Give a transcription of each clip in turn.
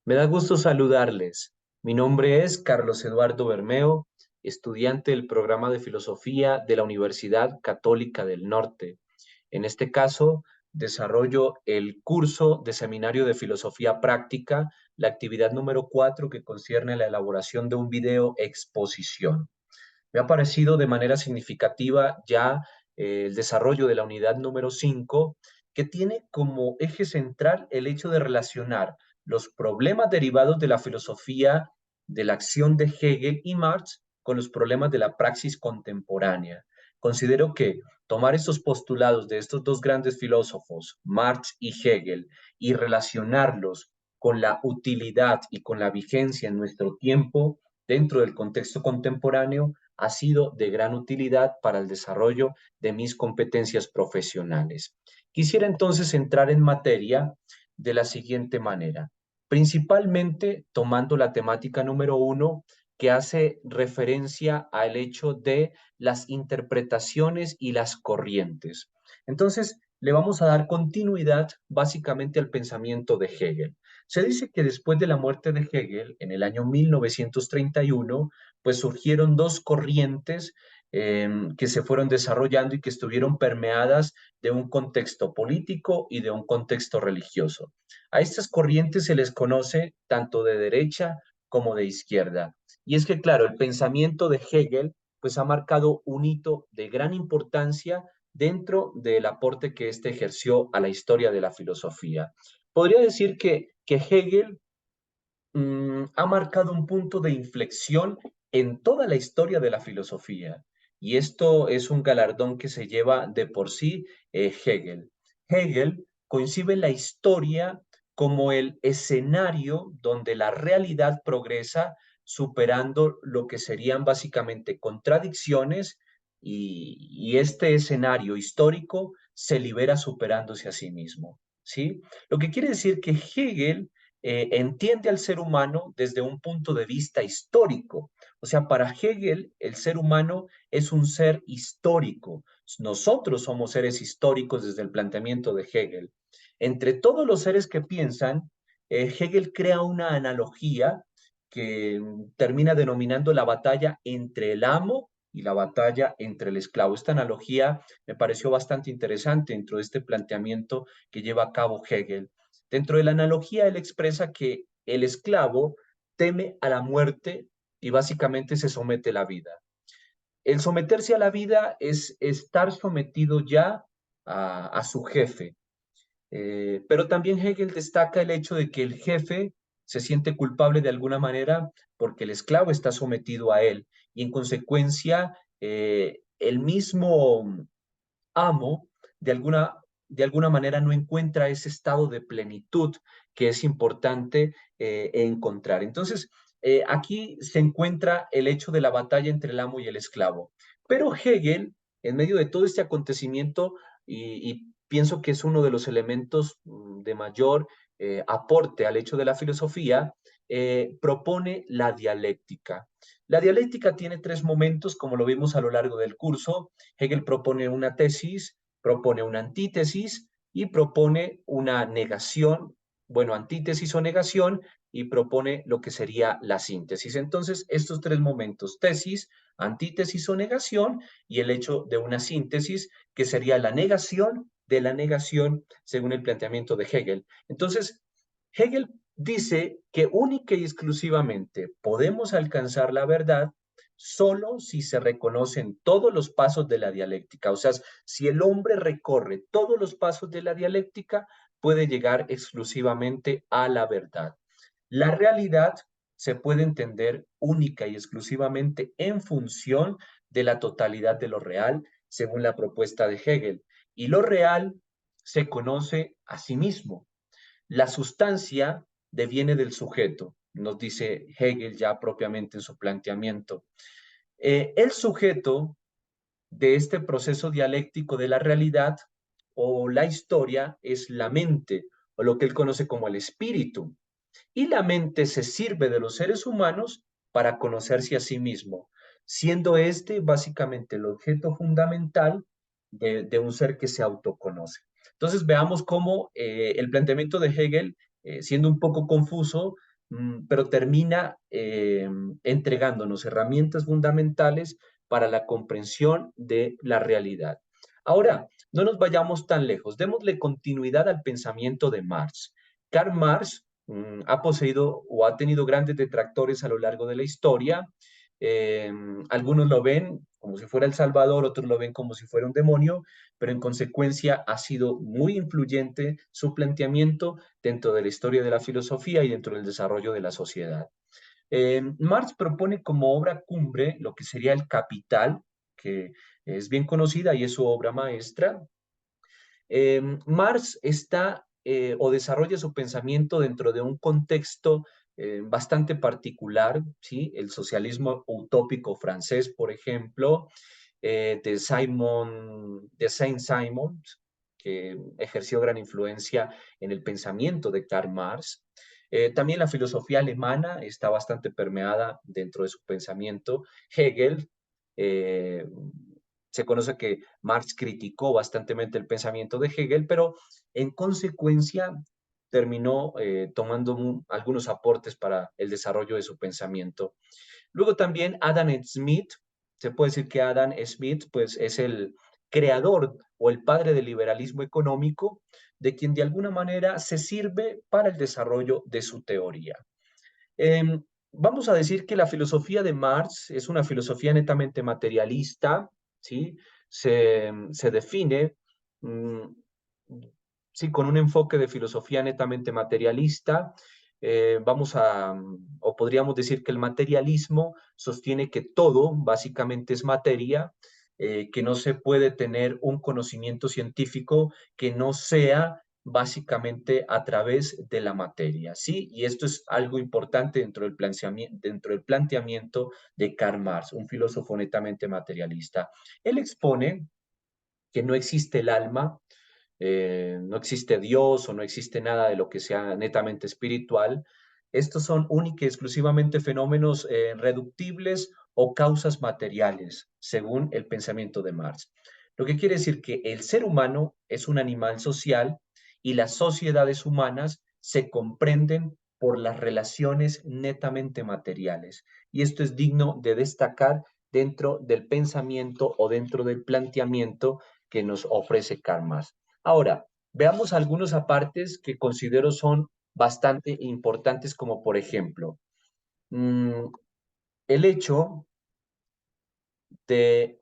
Me da gusto saludarles. Mi nombre es Carlos Eduardo Bermeo, estudiante del programa de Filosofía de la Universidad Católica del Norte. En este caso, desarrollo el curso de Seminario de Filosofía Práctica, la actividad número 4 que concierne la elaboración de un video exposición. Me ha parecido de manera significativa ya el desarrollo de la unidad número 5, que tiene como eje central el hecho de relacionar los problemas derivados de la filosofía de la acción de Hegel y Marx con los problemas de la praxis contemporánea. Considero que tomar estos postulados de estos dos grandes filósofos, Marx y Hegel, y relacionarlos con la utilidad y con la vigencia en nuestro tiempo dentro del contexto contemporáneo ha sido de gran utilidad para el desarrollo de mis competencias profesionales. Quisiera entonces entrar en materia de la siguiente manera, principalmente tomando la temática número 1 que hace referencia al hecho de las interpretaciones y las corrientes. Entonces, le vamos a dar continuidad básicamente al pensamiento de Hegel. Se dice que después de la muerte de Hegel, en el año 1931, pues surgieron dos corrientes que se fueron desarrollando y que estuvieron permeadas de un contexto político y de un contexto religioso. A estas corrientes se les conoce tanto de derecha como de izquierda. Y es que, claro, el pensamiento de Hegel pues ha marcado un hito de gran importancia dentro del aporte que éste ejerció a la historia de la filosofía. Podría decir que Hegel ha marcado un punto de inflexión en toda la historia de la filosofía. Y esto es un galardón que se lleva de por sí Hegel. Hegel concibe la historia como el escenario donde la realidad progresa superando lo que serían básicamente contradicciones y este escenario histórico se libera superándose a sí mismo. ¿Sí? Lo que quiere decir que Hegel entiende al ser humano desde un punto de vista histórico. O sea, para Hegel, el ser humano es un ser histórico. Nosotros somos seres históricos desde el planteamiento de Hegel. Entre todos los seres que piensan, Hegel crea una analogía que termina denominando la batalla entre el amo y la batalla entre el esclavo. Esta analogía me pareció bastante interesante dentro de este planteamiento que lleva a cabo Hegel. Dentro de la analogía, él expresa que el esclavo teme a la muerte y básicamente se somete a la vida. El someterse a la vida es estar sometido ya a su jefe. Pero también Hegel destaca el hecho de que el jefe se siente culpable de alguna manera porque el esclavo está sometido a él y en consecuencia el mismo amo de alguna manera no encuentra ese estado de plenitud que es importante encontrar. Entonces, aquí se encuentra el hecho de la batalla entre el amo y el esclavo. Pero Hegel, en medio de todo este acontecimiento, y pienso que es uno de los elementos de mayor aporte al hecho de la filosofía, propone la dialéctica. La dialéctica tiene tres momentos, como lo vimos a lo largo del curso. Hegel propone una tesis, propone una antítesis y propone una negación, bueno, antítesis o negación, y propone lo que sería la síntesis. Entonces, estos tres momentos, tesis, antítesis o negación, y el hecho de una síntesis, que sería la negación de la negación, según el planteamiento de Hegel. Entonces, Hegel dice que única y exclusivamente podemos alcanzar la verdad solo si se reconocen todos los pasos de la dialéctica. O sea, si el hombre recorre todos los pasos de la dialéctica, puede llegar exclusivamente a la verdad. La realidad se puede entender única y exclusivamente en función de la totalidad de lo real, según la propuesta de Hegel. Y lo real se conoce a sí mismo. La sustancia deviene del sujeto, nos dice Hegel ya propiamente en su planteamiento. El sujeto de este proceso dialéctico de la realidad o la historia es la mente, o lo que él conoce como el espíritu. Y la mente se sirve de los seres humanos para conocerse a sí mismo, siendo este básicamente el objeto fundamental de un ser que se autoconoce. Entonces veamos cómo el planteamiento de Hegel, siendo un poco confuso, pero termina entregándonos herramientas fundamentales para la comprensión de la realidad. Ahora, no nos vayamos tan lejos, démosle continuidad al pensamiento de Marx. Karl Marx ha poseído o ha tenido grandes detractores a lo largo de la historia. Eh, Algunos lo ven como si fuera el Salvador, otros lo ven como si fuera un demonio, pero en consecuencia ha sido muy influyente su planteamiento dentro de la historia de la filosofía y dentro del desarrollo de la sociedad. Marx propone como obra cumbre lo que sería el Capital, que es bien conocida y es su obra maestra. Marx está o desarrolla su pensamiento dentro de un contexto bastante particular, ¿sí? El socialismo utópico francés, por ejemplo, de Saint-Simon, que ejerció gran influencia en el pensamiento de Karl Marx. También la filosofía alemana está bastante permeada dentro de su pensamiento. Hegel, eh, se conoce que Marx criticó bastantemente el pensamiento de Hegel, pero en consecuencia terminó tomando algunos aportes para el desarrollo de su pensamiento. Luego también Adam Smith, se puede decir que Adam Smith pues, es el creador o el padre del liberalismo económico, de quien de alguna manera se sirve para el desarrollo de su teoría. Vamos a decir que la filosofía de Marx es una filosofía netamente materialista, ¿sí? Se define, mm, sí, con un enfoque de filosofía netamente materialista. O podríamos decir que el materialismo sostiene que todo básicamente es materia, que no se puede tener un conocimiento científico que no sea básicamente a través de la materia, ¿sí? Y esto es algo importante dentro del planteamiento de Karl Marx, un filósofo netamente materialista. Él expone que no existe el alma, no existe Dios o no existe nada de lo que sea netamente espiritual. Estos son únicamente y exclusivamente fenómenos reductibles o causas materiales, según el pensamiento de Marx. Lo que quiere decir que el ser humano es un animal social y las sociedades humanas se comprenden por las relaciones netamente materiales. Y esto es digno de destacar dentro del pensamiento o dentro del planteamiento que nos ofrece Karl Marx. Ahora, veamos algunos apartes que considero son bastante importantes, como por ejemplo, mmm, el hecho de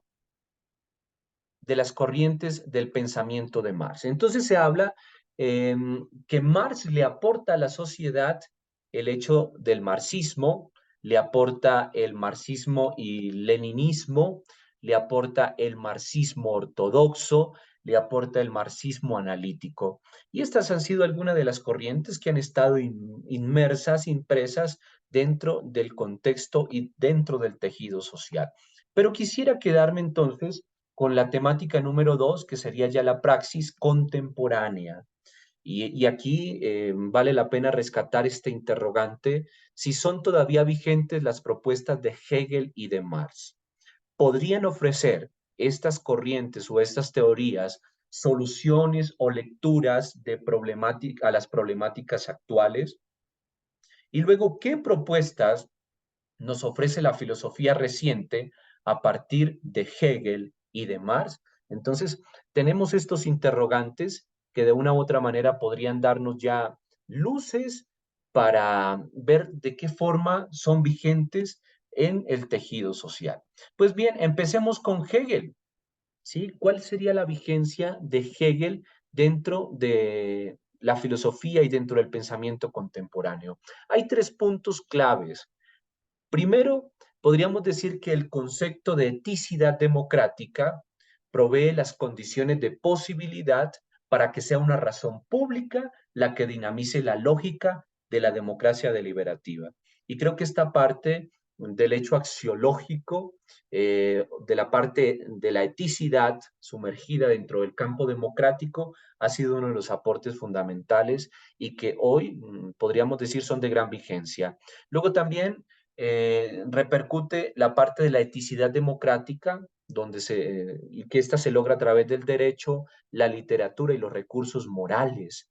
las corrientes del pensamiento de Marx. Entonces se habla que Marx le aporta a la sociedad el hecho del marxismo, le aporta el marxismo y leninismo, le aporta el marxismo ortodoxo, le aporta el marxismo analítico. Y estas han sido algunas de las corrientes que han estado inmersas, impresas dentro del contexto y dentro del tejido social. Pero quisiera quedarme entonces con la temática número dos, que sería ya la praxis contemporánea. Y aquí vale la pena rescatar este interrogante, si son todavía vigentes las propuestas de Hegel y de Marx. ¿Podrían ofrecer estas corrientes o estas teorías soluciones o lecturas de a las problemáticas actuales? Y luego, ¿qué propuestas nos ofrece la filosofía reciente a partir de Hegel y de Marx? Entonces, tenemos estos interrogantes que de una u otra manera podrían darnos ya luces para ver de qué forma son vigentes en el tejido social. Pues bien, empecemos con Hegel, ¿sí? ¿Cuál sería la vigencia de Hegel dentro de la filosofía y dentro del pensamiento contemporáneo? Hay tres puntos claves. Primero, podríamos decir que el concepto de eticidad democrática provee las condiciones de posibilidad para que sea una razón pública la que dinamice la lógica de la democracia deliberativa. Y creo que esta parte del hecho axiológico, de la parte de la eticidad sumergida dentro del campo democrático, ha sido uno de los aportes fundamentales y que hoy podríamos decir son de gran vigencia. Luego también repercute la parte de la eticidad democrática, y que ésta se logra a través del derecho, la literatura y los recursos morales.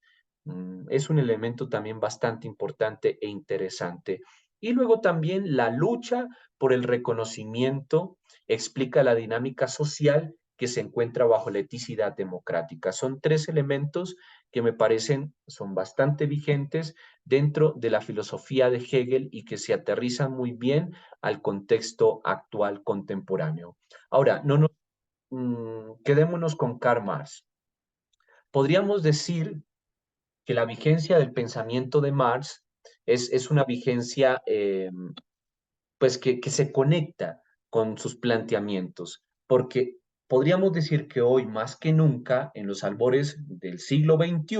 Es un elemento también bastante importante e interesante. Y luego también la lucha por el reconocimiento explica la dinámica social que se encuentra bajo la eticidad democrática. Son tres elementos que me parecen son bastante vigentes dentro de la filosofía de Hegel y que se aterrizan muy bien al contexto actual contemporáneo. Ahora, quedémonos con Karl Marx. Podríamos decir que la vigencia del pensamiento de Marx es una vigencia pues que se conecta con sus planteamientos, porque podríamos decir que hoy más que nunca, en los albores del siglo XXI,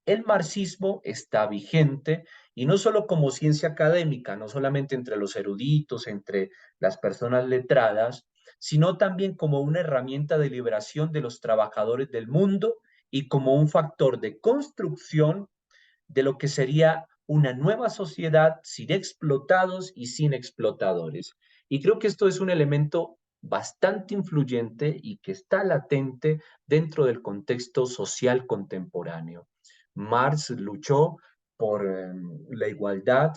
el marxismo está vigente y no solo como ciencia académica, no solamente entre los eruditos, entre las personas letradas, sino también como una herramienta de liberación de los trabajadores del mundo y como un factor de construcción de lo que sería una nueva sociedad sin explotados y sin explotadores. Y creo que esto es un elemento bastante influyente y que está latente dentro del contexto social contemporáneo. Marx luchó por la igualdad,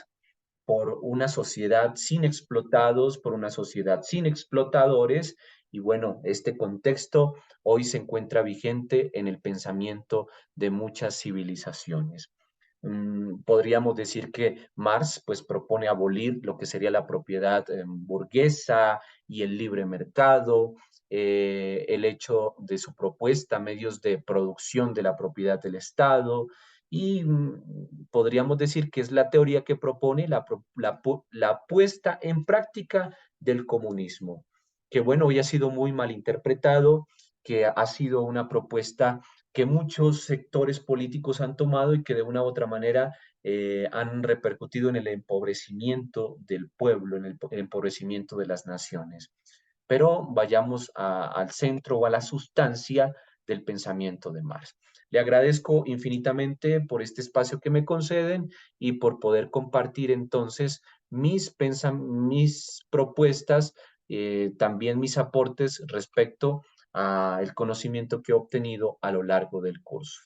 por una sociedad sin explotados, por una sociedad sin explotadores. Y bueno, este contexto hoy se encuentra vigente en el pensamiento de muchas civilizaciones. Podríamos decir que Marx pues propone abolir lo que sería la propiedad burguesa y el libre mercado, el hecho de su propuesta, medios de producción de la propiedad del Estado, y podríamos decir que es la teoría que propone la puesta en práctica del comunismo, que bueno, hoy ha sido muy mal interpretado, que ha sido una propuesta que muchos sectores políticos han tomado y que de una u otra manera han repercutido en el empobrecimiento del pueblo, en el empobrecimiento de las naciones. Pero vayamos al centro o a la sustancia del pensamiento de Marx. Le agradezco infinitamente por este espacio que me conceden y por poder compartir entonces mis propuestas, también mis aportes respecto al conocimiento que he obtenido a lo largo del curso.